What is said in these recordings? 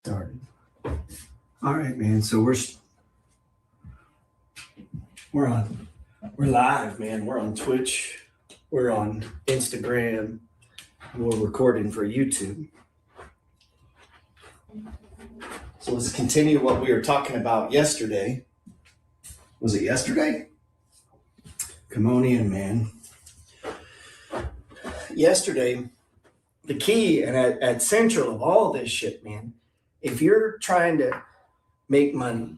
Started. All right, man. So we're live, man. We're on Twitch. We're on Instagram. And we're recording for YouTube. So let's continue what we were talking about yesterday. Was it yesterday? Come on in, man. Yesterday, the key and at central of all this shit, man, if you're trying to make money,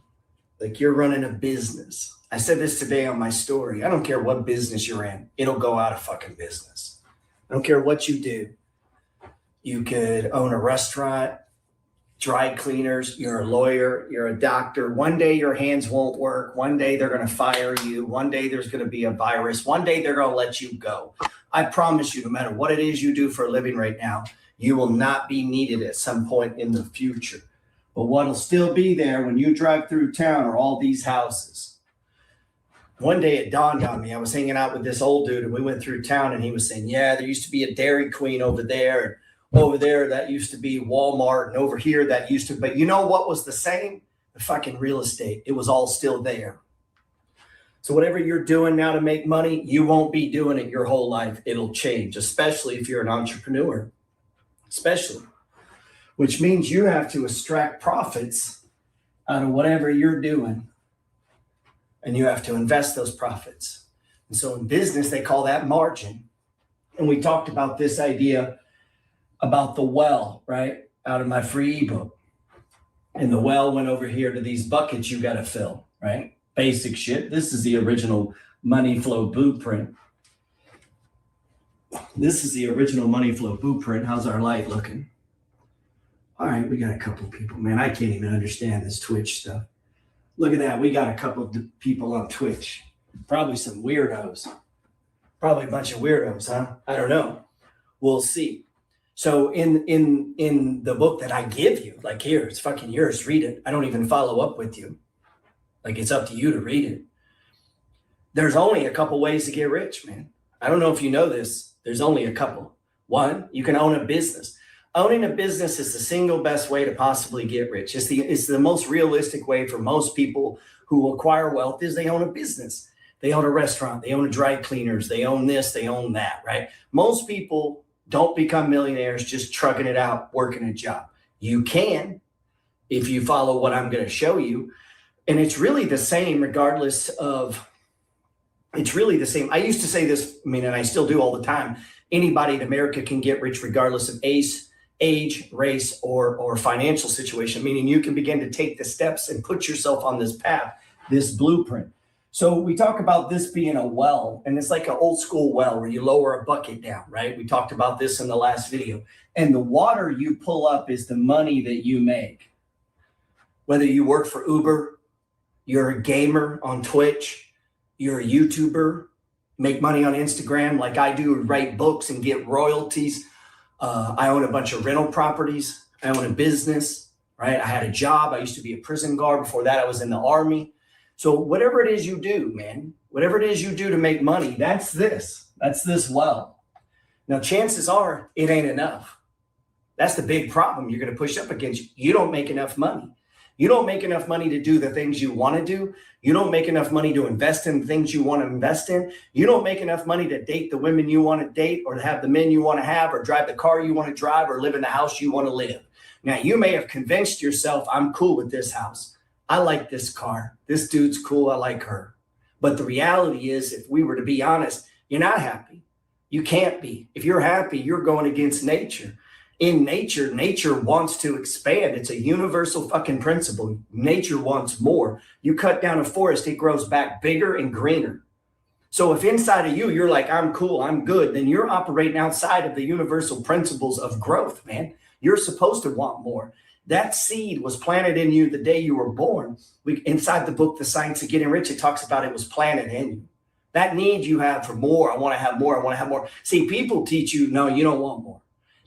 like you're running a business. I said this today on my story. I don't care what business you're in. It'll go out of fucking business. I don't care what you do. You could own a restaurant, dry cleaners, you're a lawyer, you're a doctor. One day your hands won't work. One day they're going to fire you. One day there's going to be a virus. One day they're going to let you go. I promise you, no matter what it is you do for a living right now, you will not be needed at some point in the future. But what'll still be there when you drive through town are all these houses. One day it dawned on me. I was hanging out with this old dude and we went through town and he was saying, yeah, there used to be a Dairy Queen over there. And over there, that used to be Walmart. And over here, that used to, but you know what was the same? The fucking real estate. It was all still there. So whatever you're doing now to make money, you won't be doing it your whole life. It'll change, especially if you're an entrepreneur. Especially. Which means you have to extract profits out of whatever you're doing. And you have to invest those profits. And so in business, they call that margin. And we talked about this idea about the well, right? Out of my free ebook. And the well went over here to these buckets you got to fill, right? Basic shit. This is the original money flow blueprint. This is the original money flow blueprint. How's our light looking? All right, we got a couple people. Man, I can't even understand this Twitch stuff. Look at that. We got a couple of people on Twitch. Probably some weirdos. Probably a bunch of weirdos, huh? I don't know. We'll see. So in the book that I give you, like here, it's fucking yours. Read it. I don't even follow up with you. Like it's up to you to read it. There's only a couple ways to get rich, man. I don't know if you know this. There's only a couple. One, you can own a business. Owning a business is the single best way to possibly get rich. It's the most realistic way for most people who acquire wealth is they own a business. They own a restaurant. They own a dry cleaners. They own this. They own that, right? Most people don't become millionaires just trucking it out, working a job. You can if you follow what I'm going to show you. And it's really the same regardless of, it's really the same. I used to say this, and I still do all the time. Anybody in America can get rich regardless of age, race, or financial situation, meaning you can begin to take the steps and put yourself on this path, this blueprint. So we talk about this being a well, and it's like an old school well where you lower a bucket down, right? We talked about this in the last video. And the water you pull up is the money that you make. Whether you work for Uber, you're a gamer on Twitch, you're a YouTuber, make money on Instagram like I do, write books and get royalties. I own a bunch of rental properties. I own a business, right? I had a job. I used to be a prison guard. Before that, I was in the Army. So whatever it is you do, man, whatever it is you do to make money, that's this well. Now, chances are it ain't enough. That's the big problem you're going to push up against. You don't make enough money. You don't make enough money to do the things you want to do. You don't make enough money to invest in things you want to invest in. You don't make enough money to date the women you want to date or to have the men you want to have or drive the car you want to drive or live in the house you want to live. Now, you may have convinced yourself, I'm cool with this house. I like this car. This dude's cool. I like her. But the reality is, if we were to be honest, you're not happy. You can't be. If you're happy, you're going against nature. In nature wants to expand. It's a universal fucking principle. Nature wants more. You cut down a forest, it grows back bigger and greener. So if inside of you, you're like, I'm cool, I'm good, then you're operating outside of the universal principles of growth, man. You're supposed to want more. That seed was planted in you the day you were born. Inside the book, The Science of Getting Rich, it talks about it was planted in you. That need you have for more. I want to have more. I want to have more. See, people teach you, no, you don't want more.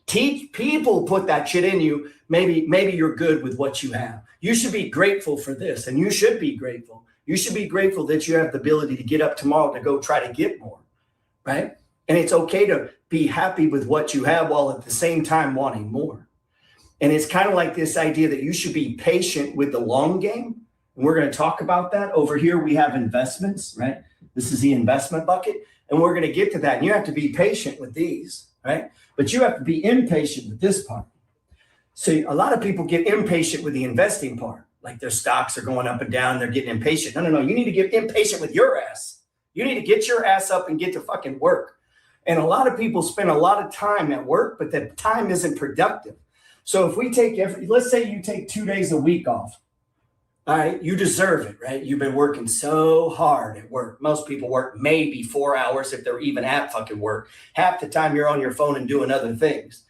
People put that shit in you. Maybe you're good with what you have. You should be grateful for this, and you should be grateful. You should be grateful that you have the ability to get up tomorrow to go try to get more, right? And it's okay to be happy with what you have while at the same time wanting more. And it's kind of like this idea that you should be patient with the long game. And we're going to talk about that. Over here, we have investments, right? This is the investment bucket. And we're going to get to that. And you have to be patient with these, right? But you have to be impatient with this part. So a lot of people get impatient with the investing part. Like their stocks are going up and down. They're getting impatient. No. You need to get impatient with your ass. You need to get your ass up and get to fucking work. And a lot of people spend a lot of time at work, but the time isn't productive. So if we take let's say you take 2 days a week off. All right, you deserve it, right? You've been working so hard at work. Most people work maybe 4 hours if they're even at fucking work. Half the time you're on your phone and doing other things.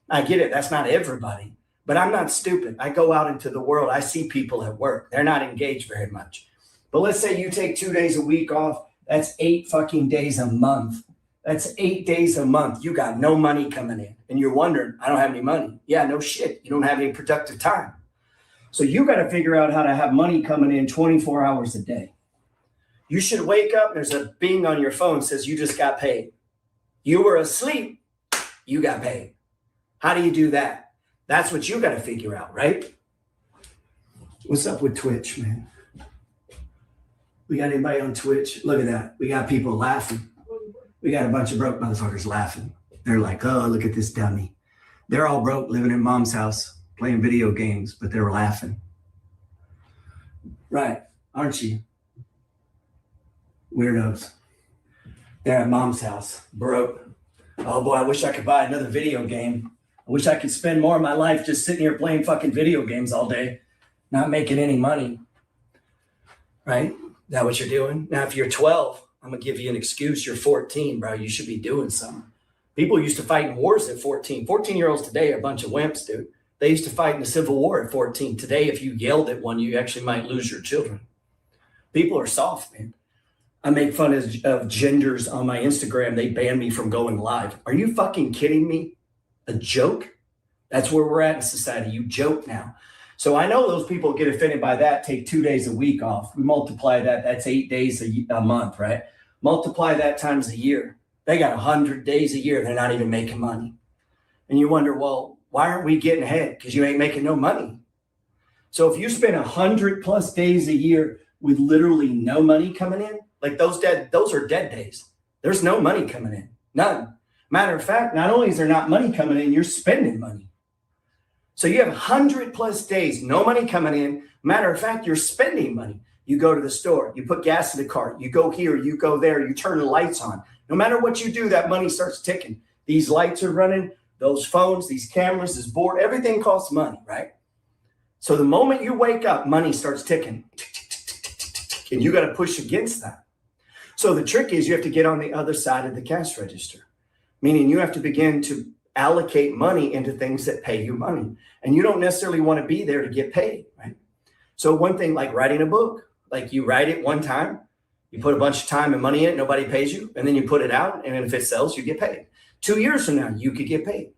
I get it. That's not everybody. But I'm not stupid. I go out into the world. I see people at work. They're not engaged very much. But let's say you take 2 days a week off. That's 8 fucking days a month. That's 8 days a month. You got no money coming in. And you're wondering, I don't have any money. Yeah, no shit. You don't have any productive time. So you got to figure out how to have money coming in 24 hours a day. You should wake up. There's a bing on your phone says you just got paid. You were asleep. You got paid. How do you do that? That's what you got to figure out, right? What's up with Twitch, man? We got anybody on Twitch? Look at that. We got people laughing. We got a bunch of broke motherfuckers laughing. They're like, oh, look at this dummy. They're all broke, living in mom's house, playing video games, but they're laughing. Right, aren't you? Weirdos. They're at mom's house, broke. Oh boy, I wish I could buy another video game. I wish I could spend more of my life just sitting here playing fucking video games all day, not making any money. Right? Is that what you're doing? Now, if you're 12, I'm going to give you an excuse. You're 14, bro. You should be doing something. People used to fight in wars at 14. 14-year-olds today are a bunch of wimps, dude. They used to fight in the Civil War at 14. Today, if you yelled at one, you actually might lose your children. People are soft, man. I make fun of genders on my Instagram. They ban me from going live. Are you fucking kidding me? A joke? That's where we're at in society. You joke now. So I know those people get offended by that, take 2 days a week off. We multiply that. That's 8 days a month, right? Multiply that times a year. They got 100 days a year. They're not even making money. And you wonder, well, why aren't we getting ahead? Because you ain't making no money. So if you spend 100+ days a year with literally no money coming in, like those are dead days. There's no money coming in, none. Matter of fact, not only is there not money coming in, you're spending money. So you have 100+ days, no money coming in. Matter of fact, you're spending money. You go to the store, you put gas in the car, you go here, you go there, you turn the lights on. No matter what you do, that money starts ticking. These lights are running, those phones, these cameras, this board, everything costs money, right? So the moment you wake up, money starts ticking. And you got to push against that. So the trick is you have to get on the other side of the cash register, meaning you have to begin to allocate money into things that pay you money. And you don't necessarily want to be there to get paid, right? So one thing like writing a book, like you write it one time, you put a bunch of time and money in it, nobody pays you, and then you put it out, and if it sells, you get paid. 2 years from now, you could get paid.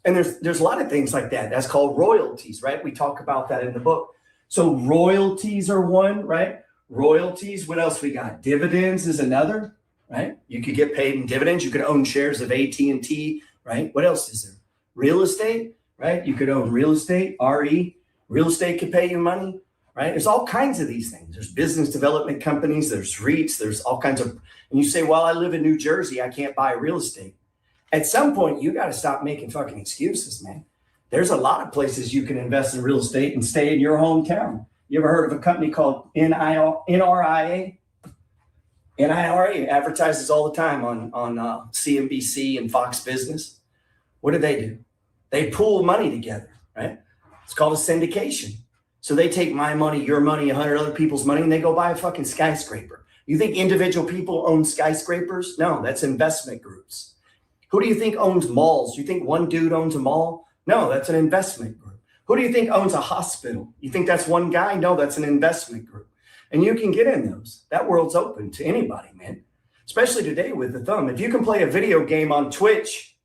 And there's a lot of things like that. That's called royalties, right? We talk about that in the book. So royalties are one, right? Royalties. What else we got? Dividends is another, right? You could get paid in dividends. You could own shares of AT&T, right? What else is there? Real estate, right? You could own real estate, RE. Real estate could pay you money, right? There's all kinds of these things. There's business development companies. There's REITs. There's all kinds of, and you say, well, I live in New Jersey. I can't buy real estate. At some point, you got to stop making fucking excuses, man. There's a lot of places you can invest in real estate and stay in your hometown. You ever heard of a company called NRIA? NRIA advertises all the time on CNBC and Fox Business. What do? They pool money together, right? It's called a syndication. So they take my money, your money, 100 other people's money, and they go buy a fucking skyscraper. You think individual people own skyscrapers? No, that's investment groups. Who do you think owns malls? You think one dude owns a mall? No, that's an investment group. Who do you think owns a hospital? You think that's one guy? No, that's an investment group. And you can get in those. That world's open to anybody, man. Especially today with the thumb. If you can play a video game on Twitch,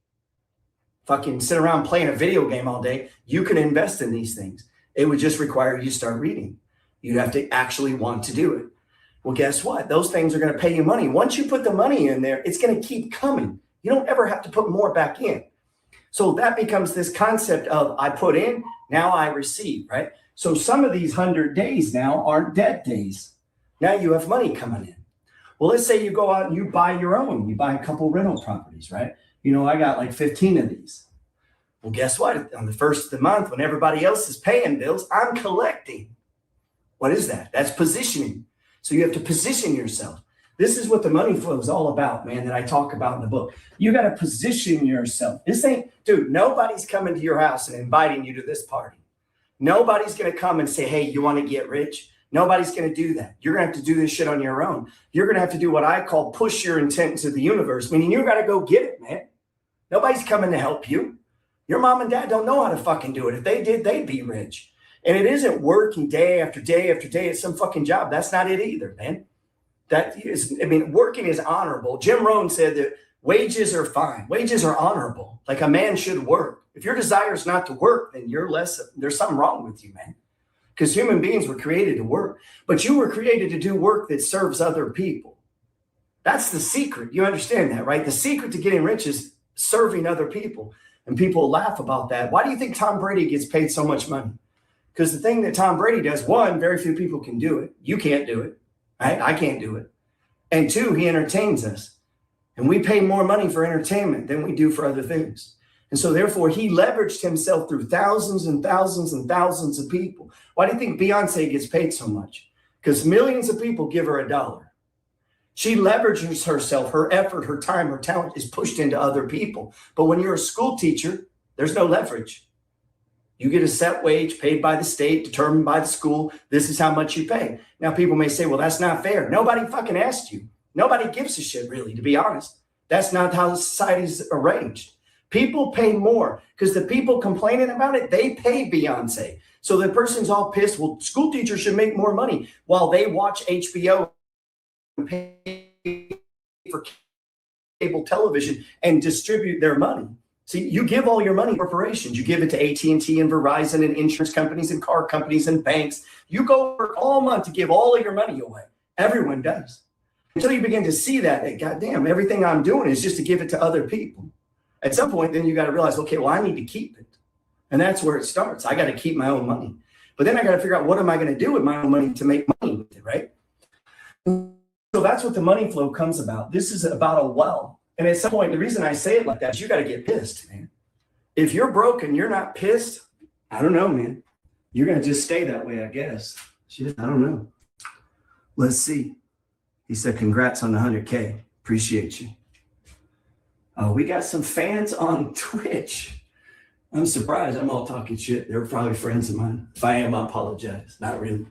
fucking sit around playing a video game all day, you can invest in these things. It would just require you to start reading. You'd have to actually want to do it. Well, guess what? Those things are going to pay you money. Once you put the money in there, it's going to keep coming. You don't ever have to put more back in. So that becomes this concept of I put in, now I receive, right? So some of these 100 days now aren't dead days. Now you have money coming in. Well, let's say you go out and you buy your own. You buy a couple rental properties, right? I got like 15 of these. Well, guess what? On the first of the month, when everybody else is paying bills, I'm collecting. What is that? That's positioning. So you have to position yourself. This is what the money flow is all about, man, that I talk about in the book. You got to position yourself. This ain't, dude, nobody's coming to your house and inviting you to this party. Nobody's going to come and say, hey, you want to get rich? Nobody's going to do that. You're going to have to do this shit on your own. You're going to have to do what I call push your intent into the universe, meaning you got to go get it, man. Nobody's coming to help you. Your mom and dad don't know how to fucking do it. If they did, they'd be rich. And it isn't working day after day after day at some fucking job. That's not it either, man. Working is honorable. Jim Rohn said that wages are fine. Wages are honorable. Like a man should work. If your desire is not to work, then there's something wrong with you, man. Because human beings were created to work. But you were created to do work that serves other people. That's the secret. You understand that, right? The secret to getting rich is serving other people. And people laugh about that. Why do you think Tom Brady gets paid so much money? Because the thing that Tom Brady does, one, very few people can do it. You can't do it, right? I can't do it. And two, he entertains us. And we pay more money for entertainment than we do for other things. And so therefore, he leveraged himself through thousands and thousands and thousands of people. Why do you think Beyonce gets paid so much? Because millions of people give her $1. She leverages herself, her effort, her time, her talent is pushed into other people. But when you're a school teacher, there's no leverage. You get a set wage paid by the state, determined by the school. This is how much you pay. Now, people may say, well, that's not fair. Nobody fucking asked you. Nobody gives a shit, really, to be honest. That's not how society's arranged. People pay more because the people complaining about it, they pay Beyonce. So the person's all pissed. Well, school teachers should make more money while they watch HBO and pay for cable television and distribute their money. See, you give all your money to corporations. You give it to AT&T and Verizon and insurance companies and car companies and banks. You go work all month to give all of your money away. Everyone does. Until you begin to see that, goddamn, everything I'm doing is just to give it to other people. At some point, then you got to realize, okay, well, I need to keep it. And that's where it starts. I got to keep my own money. But then I got to figure out what am I going to do with my own money to make money with it, right? So that's what the money flow comes about. This is about a well. And at some point, the reason I say it like that is you got to get pissed, man. If you're broke and you're not pissed, I don't know, man. You're going to just stay that way, I guess. Shit, I don't know. Let's see. He said, congrats on the 100K. Appreciate you. We got some fans on Twitch. I'm surprised. I'm all talking shit. They're probably friends of mine. If I am, I apologize. Not really.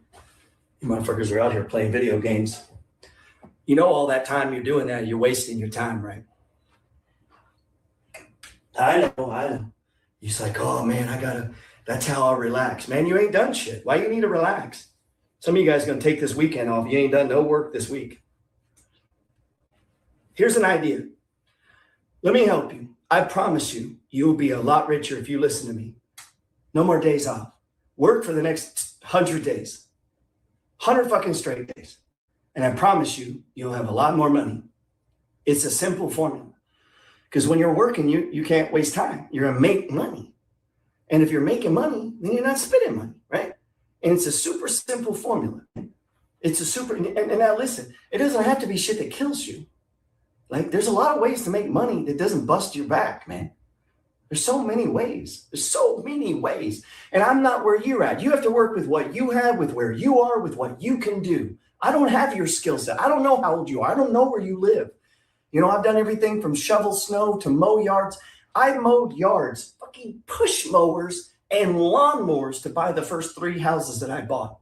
You motherfuckers are out here playing video games. You know, all that time you're doing that, you're wasting your time, right? I know. He's like, oh man, that's how I relax. Man, you ain't done shit. Why you need to relax? Some of you guys are going to take this weekend off. You ain't done no work this week. Here's an idea. Let me help you. I promise you, you'll be a lot richer if you listen to me. No more days off. Work for the next 100 days. 100 fucking straight days. And I promise you, you'll have a lot more money. It's a simple formula. Because when you're working, you can't waste time. You're going to make money. And if you're making money, then you're not spending money, right? And it's a super simple formula. And now listen, it doesn't have to be shit that kills you. Like, there's a lot of ways to make money that doesn't bust your back, man. There's so many ways. And I'm not where you're at. You have to work with what you have, with where you are, with what you can do. I don't have your skill set. I don't know how old you are. I don't know where you live. You know, I've done everything from shovel snow to mow yards. I mowed yards, fucking push mowers and lawnmowers to buy the first 3 houses that I bought.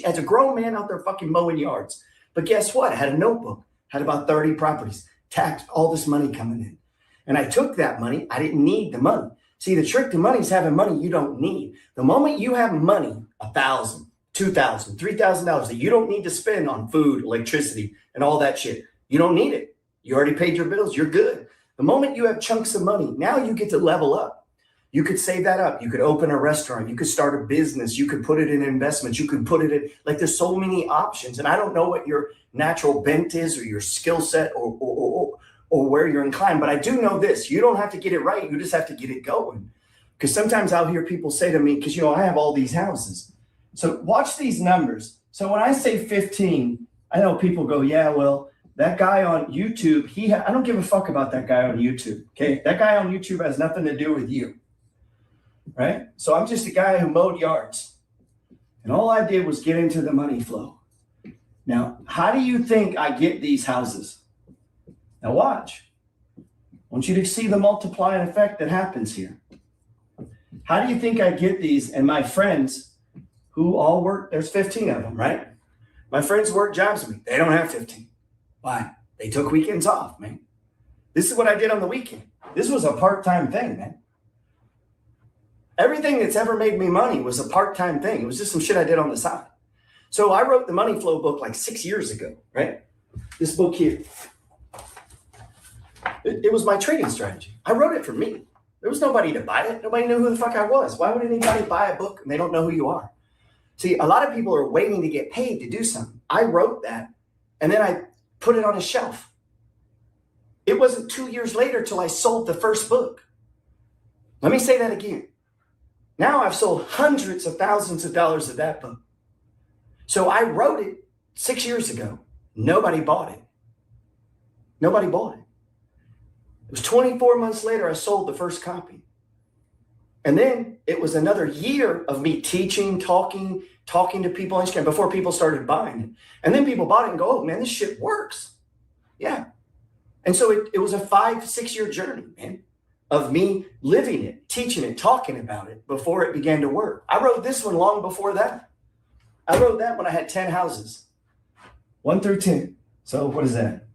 As a grown man out there fucking mowing yards. But guess what? I had a notebook, had about 30 properties, taxed, all this money coming in. And I took that money. I didn't need the money. See, the trick to money is having money you don't need. The moment you have money, $1,000, $2,000, $3,000 that you don't need to spend on food, electricity, and all that shit, you don't need it. You already paid your bills. You're good. The moment you have chunks of money, now you get to level up. You could save that up. You could open a restaurant. You could start a business. You could put it in investments. You could put it in, like, there's so many options. And I don't know what your natural bent is or your skill set or or where you're inclined. But I do know this, you don't have to get it right. You just have to get it going. Because sometimes I'll hear people say to me, because, I have all these houses. So watch these numbers. So when I say 15, I know people go, yeah, well, that guy on YouTube, I don't give a fuck about that guy on YouTube. Okay. That guy on YouTube has nothing to do with you. Right. So I'm just a guy who mowed yards. And all I did was get into the money flow. Now, how do you think I get these houses? Now watch. I want you to see the multiplying effect that happens here. How do you think I get these? And my friends who all work, there's 15 of them, right? My friends work jobs with me. They don't have 15. Why? They took weekends off, man. This is what I did on the weekend. This was a part-time thing, man. Everything that's ever made me money was a part-time thing. It was just some shit I did on the side. So I wrote the Money Flow book like 6 years ago, right? This book here. It was my trading strategy. I wrote it for me. There was nobody to buy it. Nobody knew who the fuck I was. Why would anybody buy a book and they don't know who you are? See, a lot of people are waiting to get paid to do something. I wrote that and then I put it on a shelf. It wasn't 2 years later till I sold the first book. Let me say that again. Now I've sold hundreds of thousands of dollars of that book. So I wrote it 6 years ago. Nobody bought it. Nobody bought it. It was 24 months later, I sold the first copy. And then it was another year of me teaching, talking to people on Instagram before people started buying it. And then people bought it and go, oh man, this shit works. Yeah. And so it was a 5-6 year journey, man, of me living it, teaching it, talking about it before it began to work. I wrote this one long before that. I wrote that when I had 10 houses, 1 through 10. So what is that?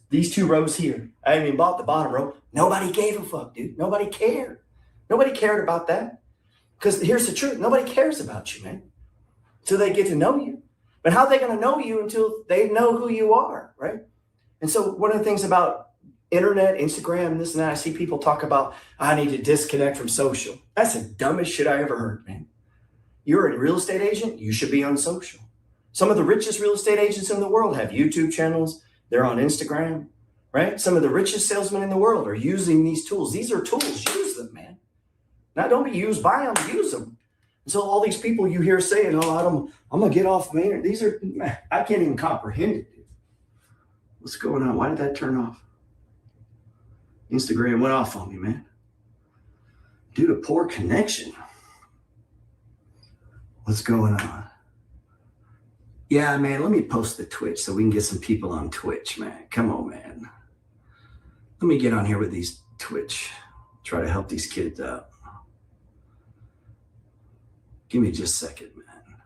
These 2 rows here. I haven't even bought the bottom row. Nobody gave a fuck, dude. Nobody cared. Nobody cared about that. Because here's the truth. Nobody cares about you, man. Until they get to know you. But how are they going to know you until they know who you are, right? And so one of the things about internet, Instagram, this and that, I see people talk about, I need to disconnect from social. That's the dumbest shit I ever heard, man. You're a real estate agent, you should be on social. Some of the richest real estate agents in the world have YouTube channels. They're on Instagram, right? Some of the richest salesmen in the world are using these tools. These are tools. Use them, man. Now, don't be used by them. Use them. And so all these people you hear saying, oh, I'm going to get off my internet. These are, I can't even comprehend it, dude. What's going on? Why did that turn off? Instagram went off on me, man. Due to poor connection. What's going on? Yeah, man, let me post the Twitch so we can get some people on Twitch, man. Come on, man. Let me get on here with these Twitch. Try to help these kids out. Give me just a second, man.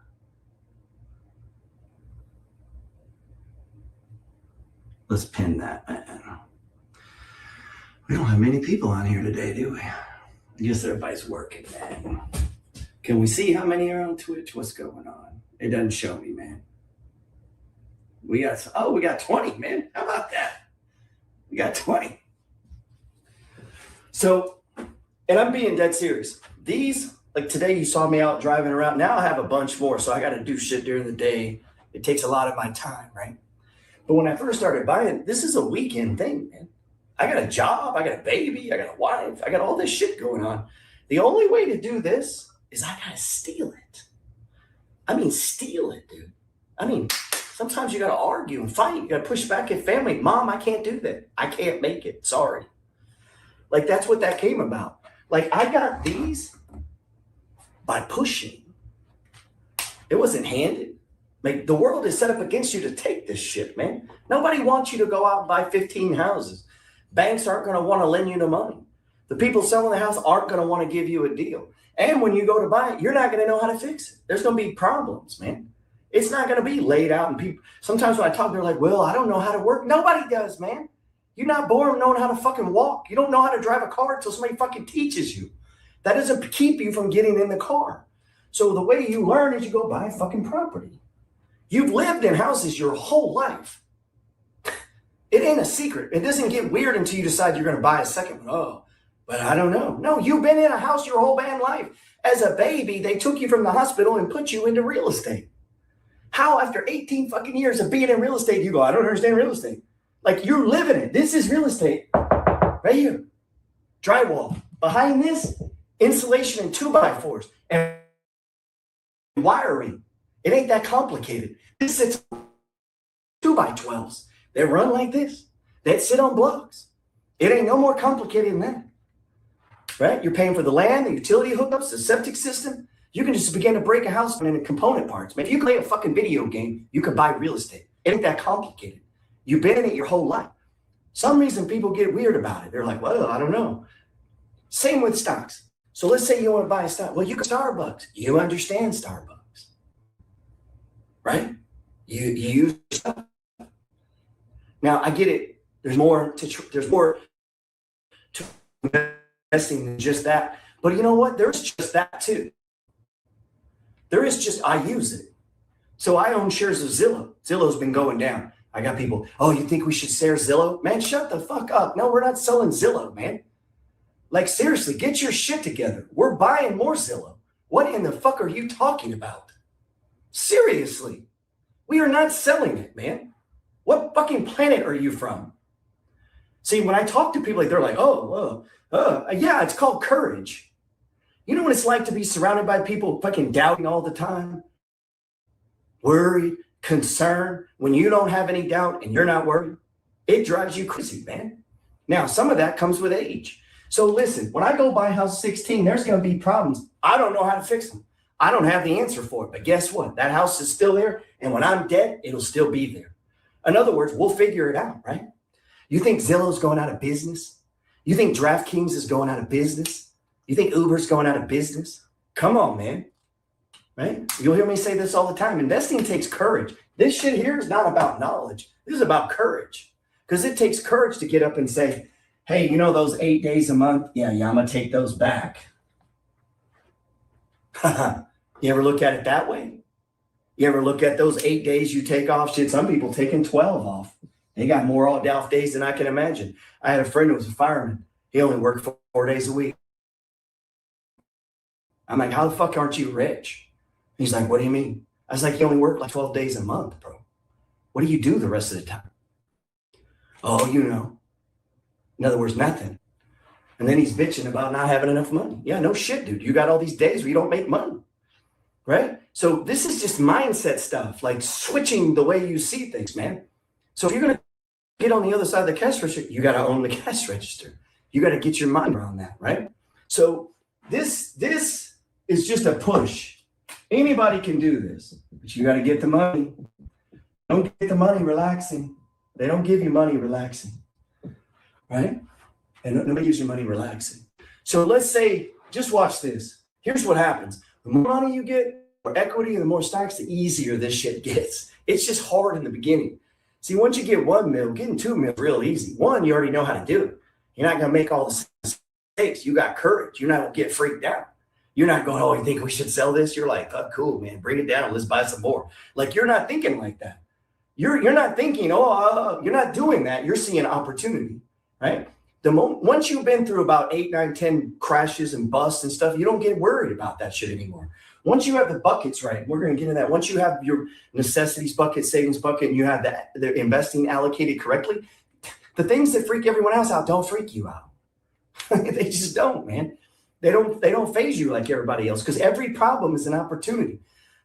Let's pin that, man. We don't have many people on here today, do we? I guess everybody's working, man. Can we see how many are on Twitch? What's going on? It doesn't show me, man. We got 20, man. How about that? We got 20. So, and I'm being dead serious. These, like today you saw me out driving around. Now I have a bunch more, so I got to do shit during the day. It takes a lot of my time, right? But when I first started buying, this is a weekend thing, man. I got a job, I got a baby, I got a wife, I got all this shit going on. The only way to do this is I got to steal it. I mean, steal it, dude. I mean, sometimes you got to argue and fight. You got to push back at family. Mom, I can't do that. I can't make it. Sorry. Like, that's what that came about. Like, I got these by pushing. It wasn't handed. Like, the world is set up against you to take this shit, man. Nobody wants you to go out and buy 15 houses. Banks aren't going to want to lend you the money. The people selling the house aren't going to want to give you a deal. And when you go to buy it, you're not going to know how to fix it. There's going to be problems, man. It's not going to be laid out. And people, sometimes when I talk, they're like, well, I don't know how to work. Nobody does, man. You're not born knowing how to fucking walk. You don't know how to drive a car until somebody fucking teaches you. That doesn't keep you from getting in the car. So the way you learn is you go buy fucking property. You've lived in houses your whole life. It ain't a secret. It doesn't get weird until you decide you're going to buy a second one. Oh, but I don't know. No, you've been in a house your whole damn life. As a baby, they took you from the hospital and put you into real estate. How, after 18 fucking years of being in real estate, you go, I don't understand real estate. Like you're living it. This is real estate right here. Drywall. Behind this, insulation and 2x4s and wiring. It ain't that complicated. This is 2x12s. They run like this. They sit on blocks. It ain't no more complicated than that. Right? You're paying for the land, the utility hookups, the septic system. You can just begin to break a house into component parts. Man, if you play a fucking video game, you can buy real estate. It ain't that complicated. You've been in it your whole life. Some reason people get weird about it. They're like, well, I don't know. Same with stocks. So let's say you want to buy a stock. Well, you can Starbucks. You understand Starbucks. Right? You use stuff. Now, I get it. There's more to investing than just that. But you know what? There's just that too. There is just, I use it. So I own shares of Zillow. Zillow's been going down. I got people, oh, you think we should share Zillow? Man, shut the fuck up. No, we're not selling Zillow, man. Like, seriously, get your shit together. We're buying more Zillow. What in the fuck are you talking about? Seriously. We are not selling it, man. What fucking planet are you from? See, when I talk to people, they're like, yeah, it's called courage. You know what it's like to be surrounded by people fucking doubting all the time? Worried, concerned, when you don't have any doubt and you're not worried? It drives you crazy, man. Now, some of that comes with age. So listen, when I go buy house 16, there's going to be problems. I don't know how to fix them. I don't have the answer for it. But guess what? That house is still there. And when I'm dead, it'll still be there. In other words, we'll figure it out, right? You think Zillow's going out of business? You think DraftKings is going out of business? You think Uber's going out of business? Come on, man. Right? You'll hear me say this all the time. Investing takes courage. This shit here is not about knowledge. This is about courage. Because it takes courage to get up and say, hey, you know those 8 days a month? Yeah, I'm going to take those back. You ever look at it that way? You ever look at those 8 days you take off? Shit, some people taking 12 off. They got more off days than I can imagine. I had a friend who was a fireman. He only worked 4 days a week. I'm like, how the fuck aren't you rich? He's like, what do you mean? I was like, you only work like 12 days a month, bro. What do you do the rest of the time? Oh, you know. In other words, nothing. And then he's bitching about not having enough money. Yeah, no shit, dude. You got all these days where you don't make money, right? So this is just mindset stuff, like switching the way you see things, man. So if you're going to get on the other side of the cash register, you got to own the cash register. You got to get your mind around that, right? So this is just a push. Anybody can do this, but you got to get the money. Don't get the money relaxing. They don't give you money relaxing, right? And nobody gives you money relaxing. So let's say, just watch this. Here's what happens. The more money you get, the more equity and the more stocks, the easier this shit gets. It's just hard in the beginning. See, once you get 1 mil, getting 2 mil is real easy. One, you already know how to do it. You're not going to make all the mistakes. You got courage. You're not going to get freaked out. You're not going, oh, you think we should sell this? You're like, oh, cool, man. Bring it down. Let's buy some more. Like, you're not thinking like that. You're not thinking, you're not doing that. You're seeing opportunity, right? Once you've been through about 8, 9, 10 crashes and busts and stuff, you don't get worried about that shit anymore. Once you have the buckets right, we're going to get into that. Once you have your necessities bucket, savings bucket, and you have the investing allocated correctly, the things that freak everyone else out don't freak you out. They just don't, man. They don't phase you like everybody else because every problem is an opportunity.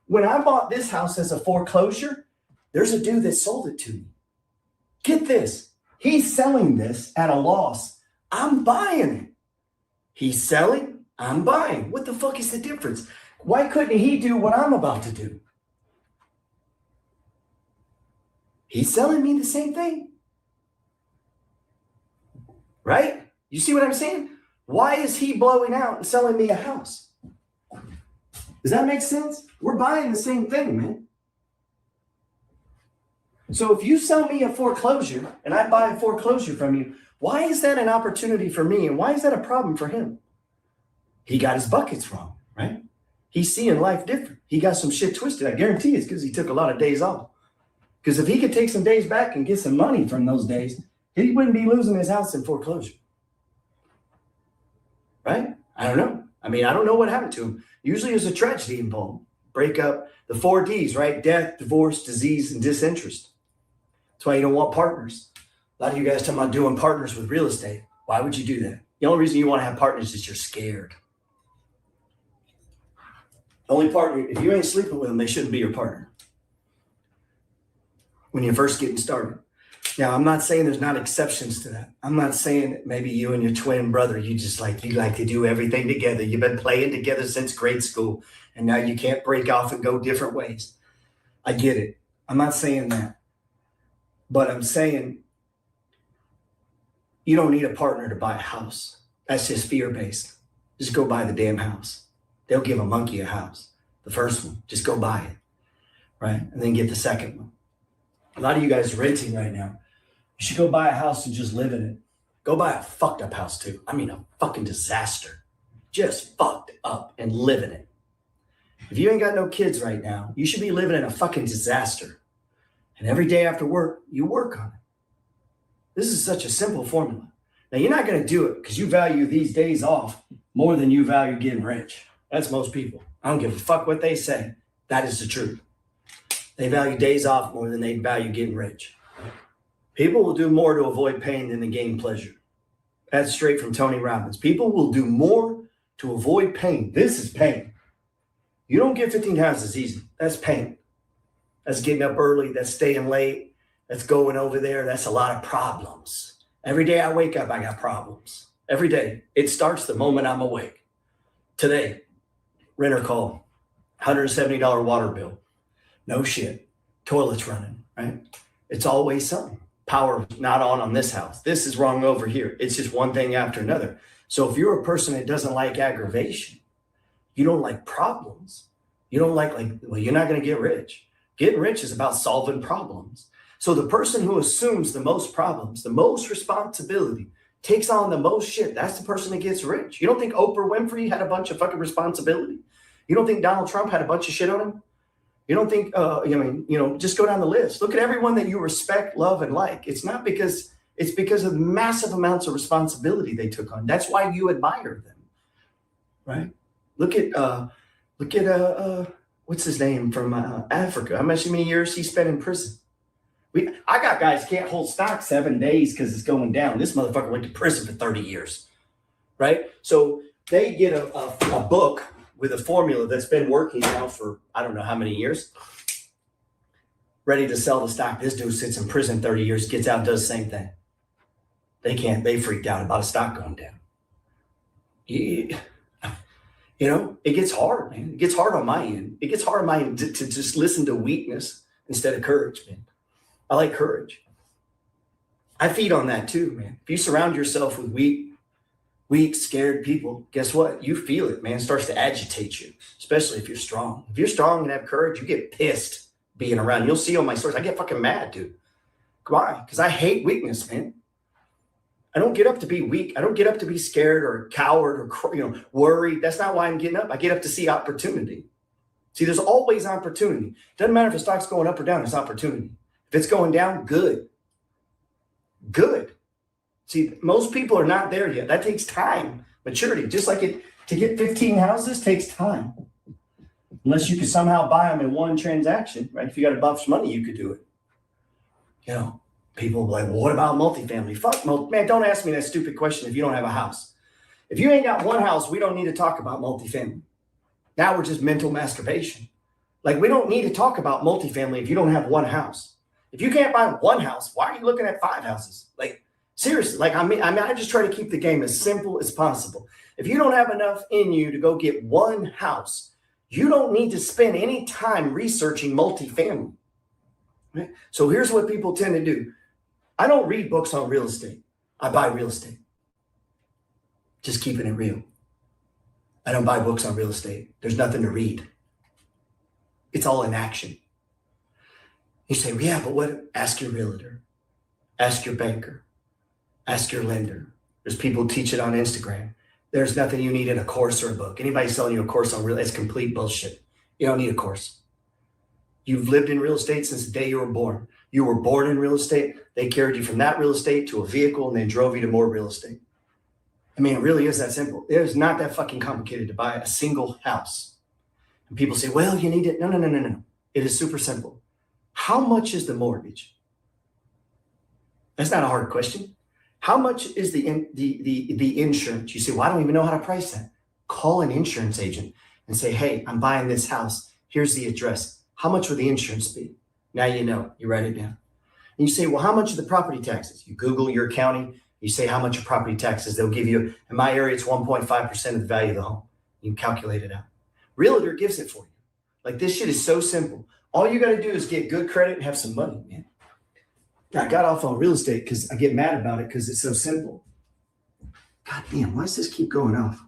When I bought this house as a foreclosure, there's a dude that sold it to me. Get this. He's selling this at a loss. I'm buying it. He's selling. I'm buying. What the fuck is the difference? Why couldn't he do what I'm about to do? He's selling me the same thing. Right? You see what I'm saying? Why is he blowing out and selling me a house? Does that make sense? We're buying the same thing, man. So if you sell me a foreclosure and I buy a foreclosure from you, why is that an opportunity for me? And why is that a problem for him? He got his buckets wrong, right? He's seeing life different. He got some shit twisted. I guarantee it's because he took a lot of days off. Because if he could take some days back and get some money from those days, he wouldn't be losing his house in foreclosure. Right? I don't know. I mean, I don't know what happened to him. Usually there's a tragedy involved. Breakup, the 4 Ds, right? Death, divorce, disease, and disinterest. That's why you don't want partners. A lot of you guys talking about doing partners with real estate. Why would you do that? The only reason you want to have partners is you're scared. The only partner, if you ain't sleeping with them, they shouldn't be your partner when you're first getting started. Now, I'm not saying there's not exceptions to that. I'm not saying that maybe you and your twin brother, you like to do everything together. You've been playing together since grade school, and now you can't break off and go different ways. I get it. I'm not saying that. But I'm saying you don't need a partner to buy a house. That's just fear-based. Just go buy the damn house. They'll give a monkey a house. The first one, just go buy it, right? And then get the second one. A lot of you guys are renting right now. You should go buy a house and just live in it. Go buy a fucked up house too. I mean, a fucking disaster. Just fucked up and live in it. If you ain't got no kids right now, you should be living in a fucking disaster. And every day after work, you work on it. This is such a simple formula. Now, you're not going to do it because you value these days off more than you value getting rich. That's most people. I don't give a fuck what they say. That is the truth. They value days off more than they value getting rich. People will do more to avoid pain than to gain pleasure. That's straight from Tony Robbins. People will do more to avoid pain. This is pain. You don't get 15 houses easy. That's pain. That's getting up early. That's staying late. That's going over there. That's a lot of problems. Every day I wake up, I got problems. Every day. It starts the moment I'm awake. Today, renter call, $170 water bill. No shit. Toilet's running, right? It's always something. Power not on this house. This is wrong over here. It's just one thing after another. So if you're a person that doesn't like aggravation, you don't like problems, you don't well, you're not going to get rich. Getting rich is about solving problems. So the person who assumes the most problems, the most responsibility, takes on the most shit, that's the person that gets rich. You don't think Oprah Winfrey had a bunch of fucking responsibility? You don't think Donald Trump had a bunch of shit on him? You don't think, just go down the list. Look at everyone that you respect, love, and like. It's because of massive amounts of responsibility they took on. That's why you admire them, right? Look at what's his name from Africa? How many years he spent in prison? I got guys can't hold stock 7 days because it's going down. This motherfucker went to prison for 30 years, right? So they get a book with a formula that's been working now for I don't know how many years, ready to sell the stock. This dude sits in prison 30 years, gets out, does the same thing. They freaked out about a stock going down. It gets hard, man. It gets hard on my end. It gets hard on my end to just listen to weakness instead of courage, man. I like courage. I feed on that too, man. If you surround yourself with weak, scared people, guess what? You feel it, man. It starts to agitate you, especially if you're strong. If you're strong and have courage, you get pissed being around. You'll see on my stories, I get fucking mad, dude. Why? Because I hate weakness, man. I don't get up to be weak. I don't get up to be scared or a coward or worried. That's not why I'm getting up. I get up to see opportunity. See, there's always opportunity. Doesn't matter if the stock's going up or down, it's opportunity. If it's going down, good. Good. See, most people are not there yet. That takes time, maturity. Just like to get 15 houses takes time. Unless you could somehow buy them in one transaction, right? If you got a bunch of money, you could do it. People are like, well, what about multifamily? Fuck, man, don't ask me that stupid question if you don't have a house. If you ain't got one house, we don't need to talk about multifamily. Now we're just mental masturbation. Like, we don't need to talk about multifamily if you don't have one house. If you can't buy one house, why are you looking at 5 houses? Like, seriously, I just try to keep the game as simple as possible. If you don't have enough in you to go get one house, you don't need to spend any time researching multifamily. Right? So here's what people tend to do. I don't read books on real estate. I buy real estate. Just keeping it real. I don't buy books on real estate. There's nothing to read. It's all in action. You say, well, yeah, but what? Ask your realtor. Ask your banker. Ask your lender. There's people who teach it on Instagram. There's nothing you need in a course or a book. Anybody selling you a course on real estate, it's complete bullshit. You don't need a course. You've lived in real estate since the day you were born. You were born in real estate. They carried you from that real estate to a vehicle and then drove you to more real estate. I mean, it really is that simple. It is not that fucking complicated to buy a single house. And people say, well, you need it. No. It is super simple. How much is the mortgage? That's not a hard question. How much is the insurance? You say, well, I don't even know how to price that. Call an insurance agent and say, hey, I'm buying this house. Here's the address. How much would the insurance be? Now you know. You write it down. And you say, well, how much are the property taxes? You Google your county. You say how much are property taxes. They'll give you, in my area, it's 1.5% of the value of the home. You can calculate it out. Realtor gives it for you. Like, this shit is so simple. All you got to do is get good credit and have some money, man. I got off on real estate because I get mad about it because it's so simple. God damn, why does this keep going off?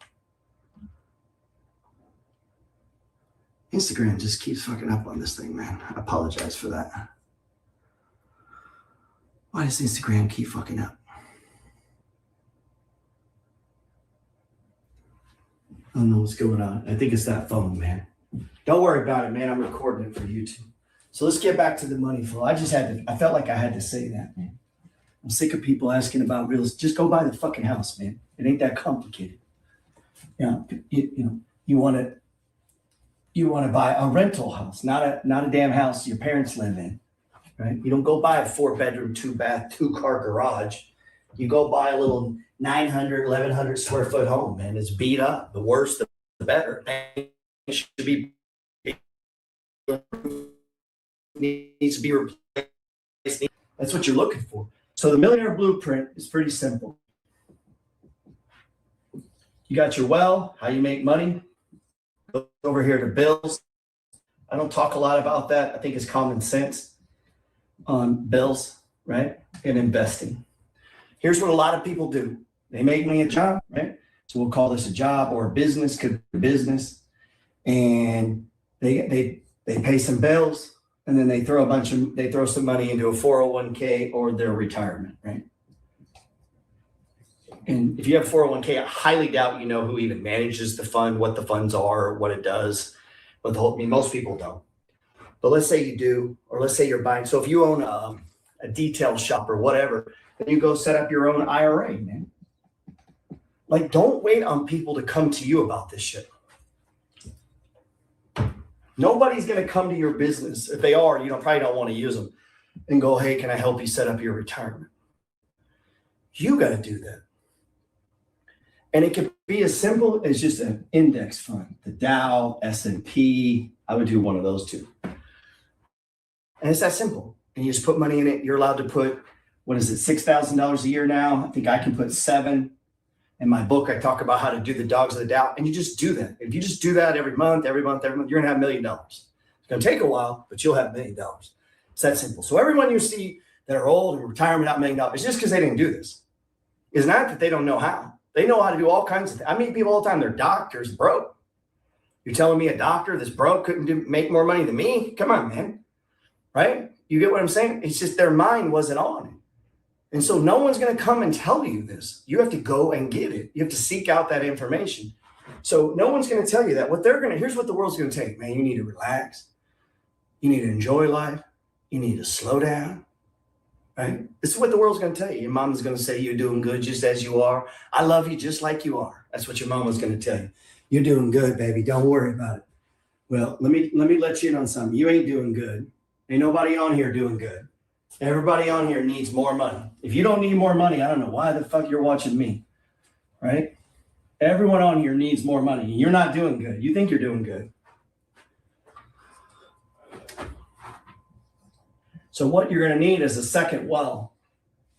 Instagram just keeps fucking up on this thing, man. I apologize for that. Why does Instagram keep fucking up? I don't know what's going on. I think it's that phone, man. Don't worry about it, man. I'm recording it for YouTube. So let's get back to the money flow. I felt like I had to say that, man. I'm sick of people asking about real estate. Just go buy the fucking house, man. It ain't that complicated. You want to buy a rental house, not a damn house your parents live in, right? You don't go buy a 4-bedroom, 2-bath, 2-car garage. You go buy a little 900, 1,100 square foot home, man. It's beat up. The worse, the better. It should be needs to be replaced. That's what you're looking for. So the Millionaire Blueprint is pretty simple. You got your well, how you make money. Go over here to bills. I don't talk a lot about that. I think it's common sense on bills, right? And investing. Here's what a lot of people do. They make me a job, right? So we'll call this a job or a business, could be a business. And they pay some bills. And then they throw some money into a 401k or their retirement, right? And if you have 401k, I highly doubt you know who even manages the fund, what the funds are, what it does. But most people don't. But let's say you do, or let's say you're buying. So if you own a detail shop or whatever, then you go set up your own IRA, man. Like, don't wait on people to come to you about this shit. Nobody's going to come to your business. If they are, you probably don't want to use them and go, hey, can I help you set up your retirement? You got to do that. And it can be as simple as just an index fund, the Dow, S&P. I would do one of those two. And it's that simple. And you just put money in it. You're allowed to put, what is it, $6,000 a year now? I think I can put $7,000. In my book, I talk about how to do the dogs of the Dow, and you just do that. If you just do that every month, you're going to have $1 million. It's going to take a while, but you'll have $1 million. It's that simple. So everyone you see that are old and retirement out $1 million, it's just because they didn't do this. It's not that they don't know how. They know how to do all kinds of things. I meet people all the time. They're doctors, broke. You're telling me a doctor that's broke couldn't make more money than me? Come on, man. Right? You get what I'm saying? It's just their mind wasn't on it. And so no one's going to come and tell you this. You have to go and get it. You have to seek out that information. So no one's going to tell you that. Here's what the world's going to tell you, man. You need to relax. You need to enjoy life. You need to slow down, right? This is what the world's going to tell you. Your mom's going to say you're doing good just as you are. I love you just like you are. That's what your mom was going to tell you. You're doing good, baby. Don't worry about it. Well, let me let you in on something. You ain't doing good. Ain't nobody on here doing good. Everybody on here needs more money. If you don't need more money, I don't know why the fuck you're watching me, right? Everyone on here needs more money. You're not doing good. You think you're doing good. So what you're going to need is a second well.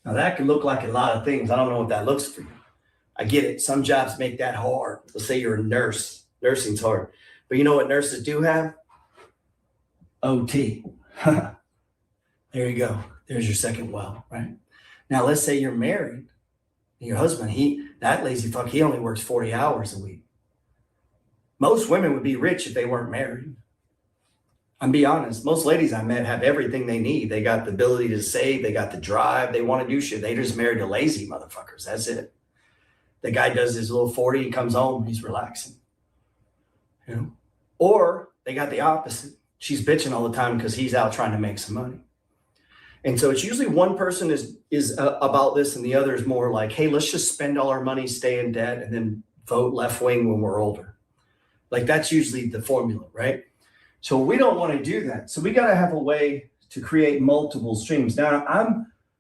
Now that could look like a lot of things. I don't know what that looks for you. I get it. Some jobs make that hard. Let's say you're a nurse. Nursing's hard. But you know what nurses do have? OT. There you go. There's your second well, right? Now, let's say you're married. And your husband, that lazy fuck, he only works 40 hours a week. Most women would be rich if they weren't married. I'm be honest. Most ladies I met have everything they need. They got the ability to save. They got the drive. They want to do shit. They just married to lazy motherfuckers. That's it. The guy does his little 40, he comes home, he's relaxing. You know? Or they got the opposite. She's bitching all the time because he's out trying to make some money. And so it's usually one person is about this and the other is more like, hey, let's just spend all our money, stay in debt, and then vote left wing when we're older. Like that's usually the formula, right? So we don't want to do that. So we got to have a way to create multiple streams. Now,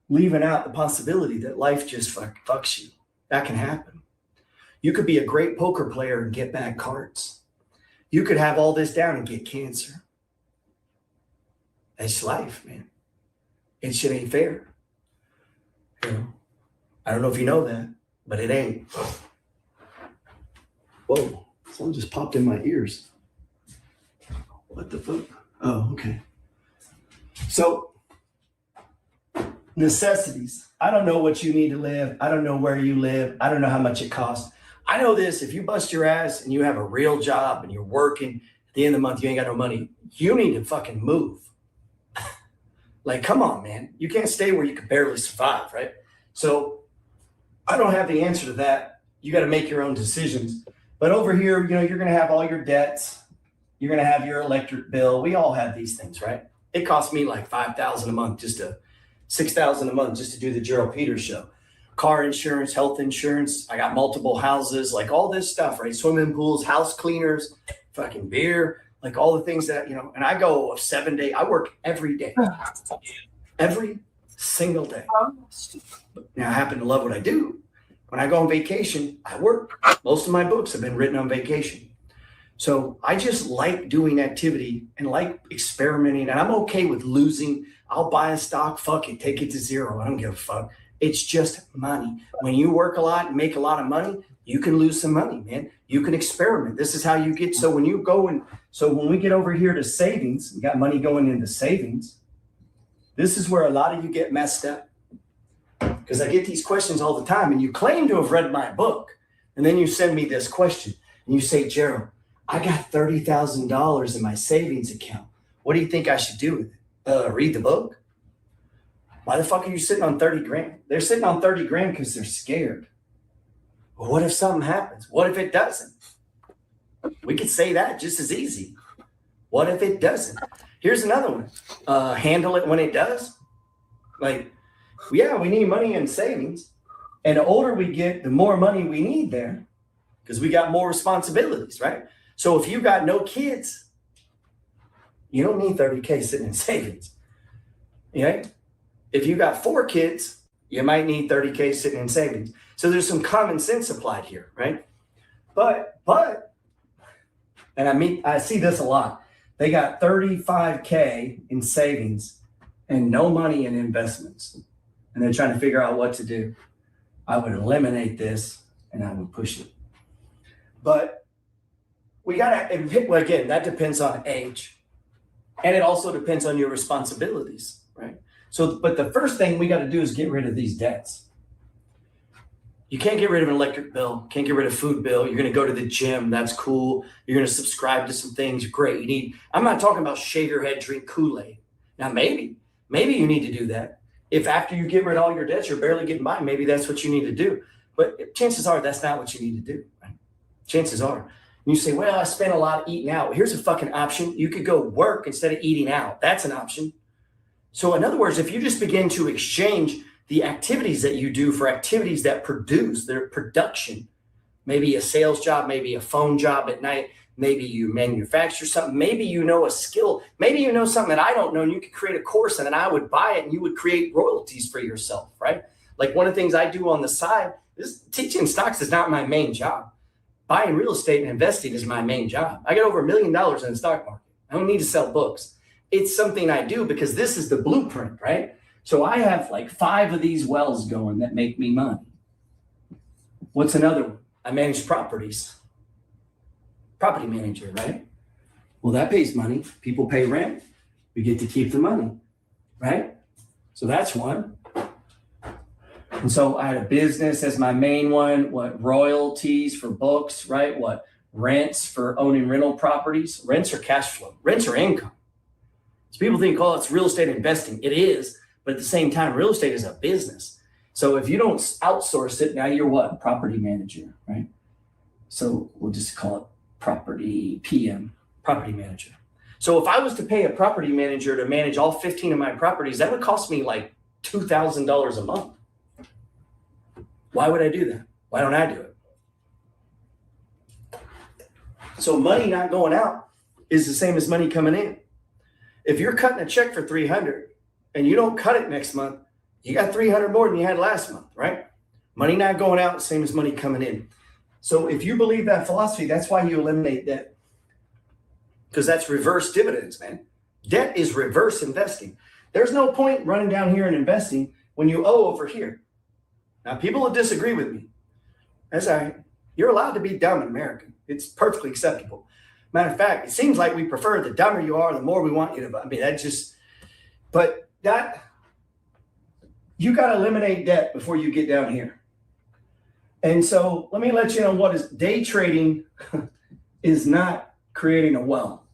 leaving out the possibility that life just fucks you. That can happen. You could be a great poker player and get bad cards. You could have all this down and get cancer. That's life, man. And shit ain't fair. You know, I don't know if you know that, but it ain't. Whoa, someone just popped in my ears. What the fuck? Oh, okay. So, necessities. I don't know what you need to live. I don't know where you live. I don't know how much it costs. I know this, if you bust your ass and you have a real job and you're working, at the end of the month, you ain't got no money, you need to fucking move. Like, come on, man. You can't stay where you can barely survive, right? So I don't have the answer to that. You got to make your own decisions. But over here, you know, you're going to have all your debts. You're going to have your electric bill. We all have these things, right? It costs me like $5,000 a month, $6,000 a month just to do the Gerald Peters show. Car insurance, health insurance. I got multiple houses, like all this stuff, right? Swimming pools, house cleaners, fucking beer, like all the things that, you know, and I go a 7-day, I work every day, every single day. Now I happen to love what I do. When I go on vacation, I work. Most of my books have been written on vacation. So I just like doing activity and like experimenting, and I'm okay with losing. I'll buy a stock, fuck it, take it to zero. I don't give a fuck. It's just money. When you work a lot and make a lot of money, you can lose some money, man. You can experiment. This is how you get. So when you go and so when we get over here to savings, we got money going into savings. This is where a lot of you get messed up. Because I get these questions all the time, and you claim to have read my book, and then you send me this question, and you say, Gerald, I got $30,000 in my savings account. What do you think I should do with it? Read the book? Why the fuck are you sitting on 30 grand? They're sitting on 30 grand because they're scared. Well, what if something happens? What if it doesn't? We could say that just as easy. What if it doesn't? Here's another one. Handle it when it does. Like, yeah, we need money in savings. And the older we get, the more money we need there because we got more responsibilities, right? So if you got no kids, you don't need 30K sitting in savings. Right? If you got 4 kids, you might need 30K sitting in savings. So there's some common sense applied here, right? But, and I see this a lot. They got 35K in savings and no money in investments. And they're trying to figure out what to do. I would eliminate this and I would push it. But we got to, well, again, that depends on age. And it also depends on your responsibilities, right? So, but the first thing we got to do is get rid of these debts. You can't get rid of an electric bill, can't get rid of food bill. You're going to go to the gym. That's cool. You're going to subscribe to some things. Great. I'm not talking about shave your head, drink Kool-Aid. Now, maybe you need to do that. If after you get rid of all your debts, you're barely getting by, maybe that's what you need to do. But chances are that's not what you need to do. Right? Chances are. And you say, well, I spent a lot eating out. Here's a fucking option. You could go work instead of eating out. That's an option. So in other words, if you just begin to exchange the activities that you do for activities that produce their production, maybe a sales job, maybe a phone job at night, maybe you manufacture something, maybe you know a skill, maybe you know something that I don't know, and you could create a course and then I would buy it and you would create royalties for yourself, right? Like one of the things I do on the side, teaching stocks is not my main job. Buying real estate and investing is my main job. I got over $1 million in the stock market. I don't need to sell books. It's something I do because this is the blueprint, right? So I have like 5 of these wells going that make me money. What's another one? I manage properties. Property manager, right? Well, that pays money. People pay rent. We get to keep the money, right? So that's one. And so I had a business as my main one. What royalties for books, right? What rents for owning rental properties? Rents are cash flow. Rents are income. So people think, oh, it's real estate investing. It is, but at the same time, real estate is a business. So if you don't outsource it, now you're what? Property manager, right? So we'll just call it property PM, property manager. So if I was to pay a property manager to manage all 15 of my properties, that would cost me like $2,000 a month. Why would I do that? Why don't I do it? So money not going out is the same as money coming in. If you're cutting a check for $300 and you don't cut it next month, You got 300 more than you had last month, right? Money not going out, same as money coming in. So if you believe that philosophy, that's why you eliminate debt. Because that's reverse dividends, man. Debt is reverse investing. There's no point running down here and investing when you owe over here. Now, people will disagree with me. That's all right. You're allowed to be dumb in America. It's perfectly acceptable. Matter of fact, it seems like we prefer the dumber you are, the more we want you to. I mean, that's just, but that, you got to eliminate debt before you get down here. And so let me let you know what is day trading is not creating a well.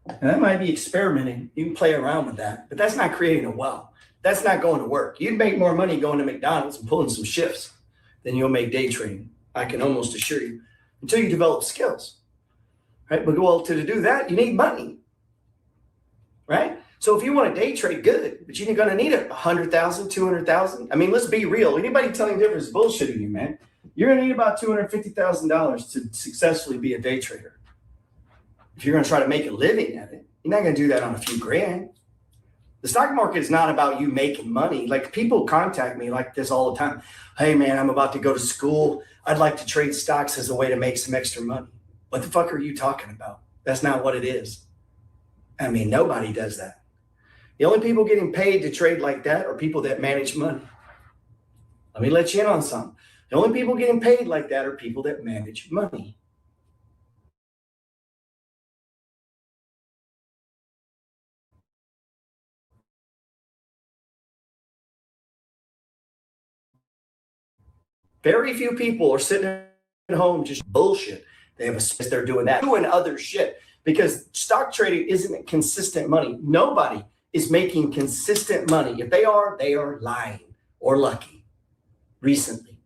And that might be experimenting. You can play around with that, but that's not creating a well. That's not going to work. You'd make more money going to McDonald's and pulling some shifts than you'll make day trading. I can almost assure you, until you develop skills, right? But well, to do that, you need money, right? So if you want to day trade, good, but you're going to need 100,000, 200,000. I mean, let's be real. Anybody telling you different is bullshitting you, man. You're going to need about $250,000 to successfully be a day trader. If you're going to try to make a living at it, you're not going to do that on a few grand. The stock market is not about you making money. Like, people contact me like this all the time. Hey, man, I'm about to go to school. I'd like to trade stocks as a way to make some extra money. What the fuck are you talking about? That's not what it is. I mean, nobody does that. The only people getting paid to trade like that are people that manage money. Let me let you in on something. The only people getting paid like that are people that manage money. Very few people are sitting at home just bullshit. They have a, they're doing that, doing other shit, because stock trading isn't consistent money. Nobody is making consistent money. If they are lying or lucky. Recently,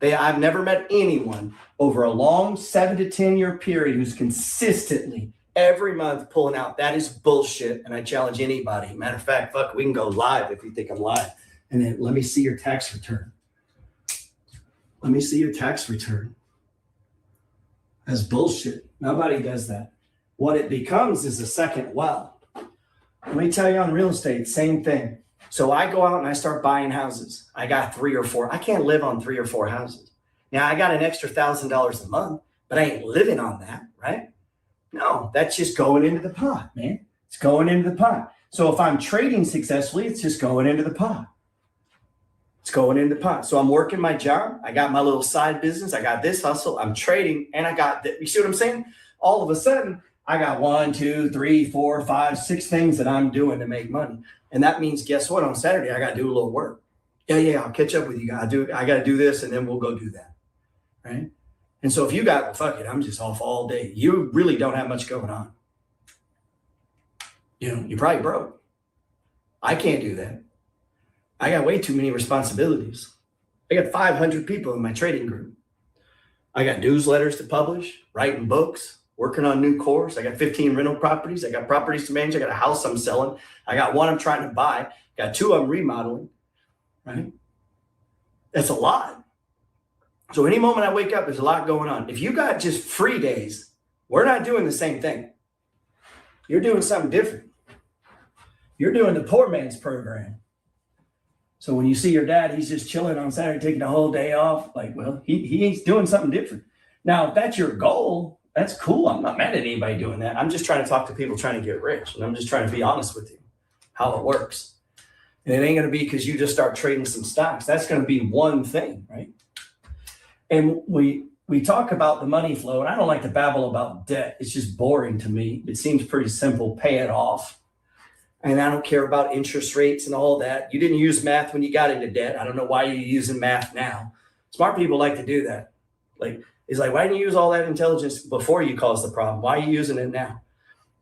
I've never met anyone over a long 7 to 10 year period who's consistently every month pulling out. That is bullshit, and I challenge anybody. Matter of fact, fuck, we can go live if you think I'm lying. And then let me see your tax return. Let me see your tax return. That's bullshit. Nobody does that. What it becomes is a second well. Let me tell you, on real estate, same thing. So I go out and I start buying houses. I got 3 or 4. I can't live on 3 or 4 houses. Now I got an extra $1,000 a month, but I ain't living on that, right? No, that's just going into the pot, man. It's going into the pot. So if I'm trading successfully, it's just going into the pot. It's going into the pot. So I'm working my job. I got my little side business. I got this hustle. I'm trading, and I got that. You see what I'm saying? All of a sudden, I got 1, 2, 3, 4, 5, 6 things that I'm doing to make money. And that means, guess what? On Saturday, I got to do a little work. Yeah, I'll catch up with you guys. I got to do this, and then we'll go do that, right? And so if you got, well, fuck it, I'm just off all day. You really don't have much going on. You know, you're probably broke. I can't do that. I got way too many responsibilities. I got 500 people in my trading group. I got newsletters to publish, writing books, working on new course. I got 15 rental properties. I got properties to manage. I got a house I'm selling. I got 1 I'm trying to buy. Got 2 I'm remodeling, right? That's a lot. So any moment I wake up, there's a lot going on. If you got just free days, we're not doing the same thing. You're doing something different. You're doing the poor man's program. So when you see your dad, he's just chilling on Saturday, taking the whole day off. Like, well, he's doing something different. Now, if that's your goal, that's cool. I'm not mad at anybody doing that. I'm just trying to talk to people trying to get rich. And I'm just trying to be honest with you, how it works. And it ain't going to be because you just start trading some stocks. That's going to be one thing, right? And we talk about the money flow, and I don't like to babble about debt. It's just boring to me. It seems pretty simple. Pay it off. And I don't care about interest rates and all that. You didn't use math when you got into debt. I don't know why you're using math now. Smart people like to do that. Like, it's like, why didn't you use all that intelligence before you caused the problem? Why are you using it now?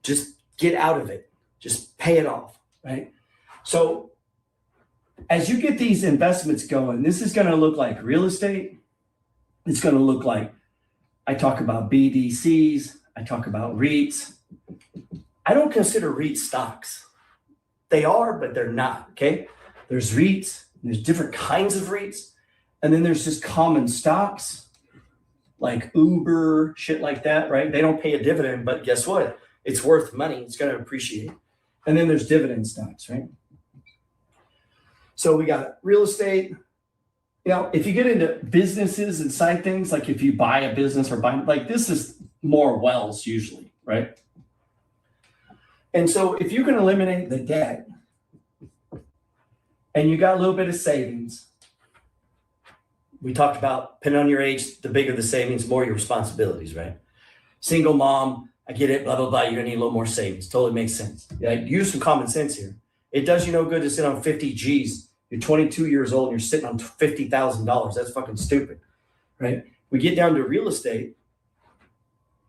Just get out of it. Just pay it off, right? So as you get these investments going, this is going to look like real estate. It's going to look like, I talk about BDCs. I talk about REITs. I don't consider REIT stocks. They are, but they're not, okay? There's REITs, there's different kinds of REITs, and then there's just common stocks, like Uber, shit like that, right? They don't pay a dividend, but guess what? It's worth money. It's going to appreciate. And then there's dividend stocks, right? So we got real estate. If you get into businesses and side things, like if you buy a business or like this is more wells usually, right? And so if you can eliminate the debt and you got a little bit of savings, we talked about, depending on your age, the bigger the savings, the more your responsibilities, right? Single mom, I get it, blah, blah, blah. You're going to need a little more savings. Totally makes sense. Use some common sense here. It does you no good to sit on 50 G's. You're 22 years old and you're sitting on $50,000. That's fucking stupid, right? We get down to real estate.